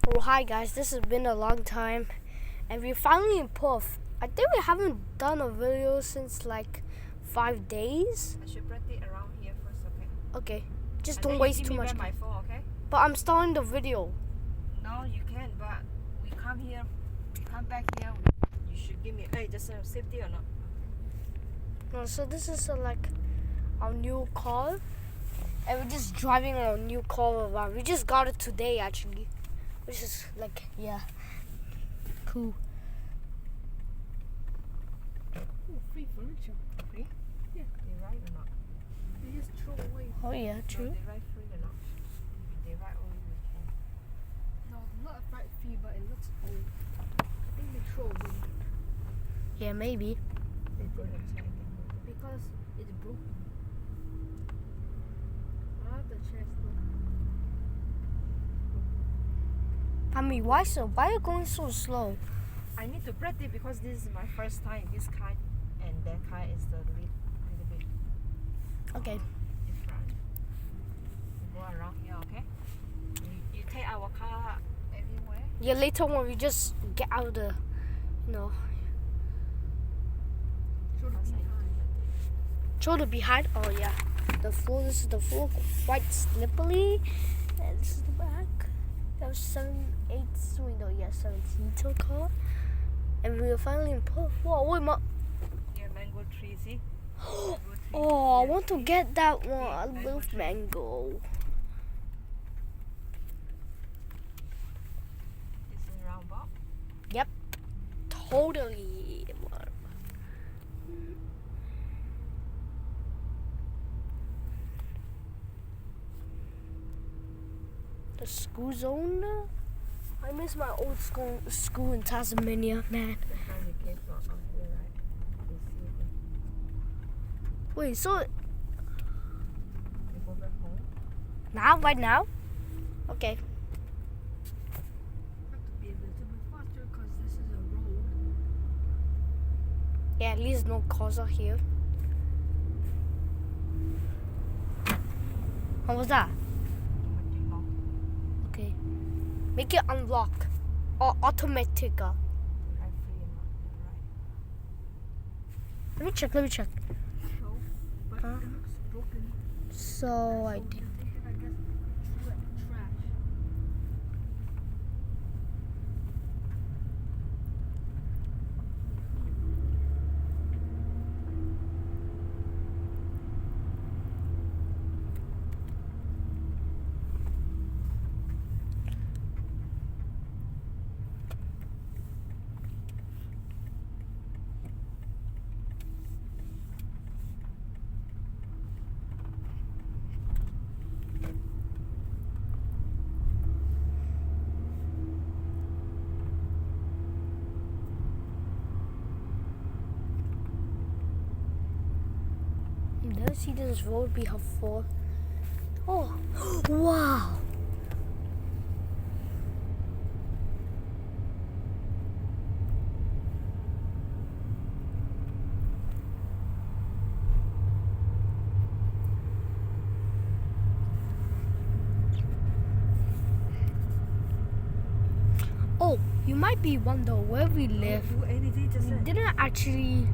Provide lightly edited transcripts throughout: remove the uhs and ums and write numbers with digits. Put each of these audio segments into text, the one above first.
Oh, hi guys, this has been a long time and we're finally in Perth. I think we haven't done a video since like 5 days. I should practice around here first, okay? Okay, just And don't then waste you give too me much back my time. phone, okay? But I'm starting the video. No, you can, but we come here, we come back here, you should give me, hey, just safety or not? So this is like our new car and we're just driving our new car around. We just got it today actually, which is like, yeah, cool. Oh, free furniture. Free? Yeah. They right or not? They just throw away. Oh yeah, No, true. they right free or not? They right only we can. No, not a right fee, but it looks old. I think they throw away Yeah, maybe. They put a check. because it's broken. I have the chest though. Why are you going so slow? I need to practice because this is my first time. This car and that car is the little bit Okay. different. We go around here, okay? You take our car everywhere. Yeah, later when we just get out of the, you know, Show the Outside. behind. show the behind. Oh yeah, the floor. This is the floor, quite slippery, and this is the back. That was 7 seater car, and we were finally in Perth. Whoa, wait, Here, mango tree, see? Mango tree. Oh, I Yeah. want to get that one. I mango love tree. mango. This is roundabout. Yep, totally. The school zone. I miss my old school in Tasmania, man. That's why we came from out here, right? You see it. Wait, so We go back home. now, right now? Okay. Have to be a little bit faster because this is a road. Yeah, at least no cars are here. What was that? Automatic lock. Okay. Make it unlock. Or automatic. Right free or not? Right. Let me check. So, but Huh? it looks broken. So I So did. you take it, I guess, trash. Never see this road before. Oh, wow. Oh, you might be wondering where we live. Do anything, just We didn't actually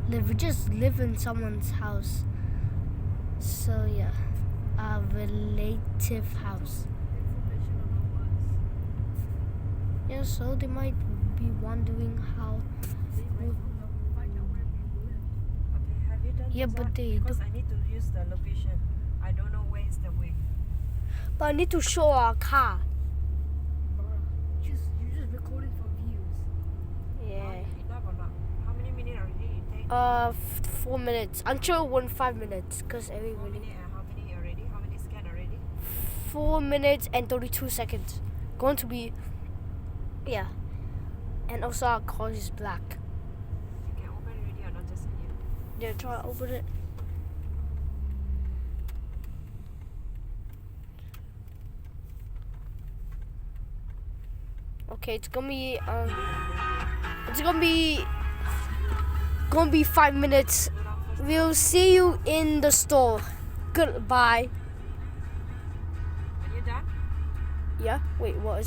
live, we just live in someone's house. So yeah, a relative house. Information about us. Yeah, so they might be wondering how. They might find out where we live. Okay, have you done Yeah, this but one? they Because I need to use the location. I don't know where is the way. But I need to show our car. Bruh, you just recorded for views. Yeah. Enough or not? How many minutes already you take? 4 minutes. Until 5 minutes, cause 4 everybody. minutes and how many already? How many scan already? 4 minutes and 32 seconds. Going to be, yeah. And also our car is black. You can open already or not? Just here. Yeah, try to open it. Okay, it's gonna be 5 minutes. We'll see you in the store. Goodbye. Are you done? Yeah? Wait, what is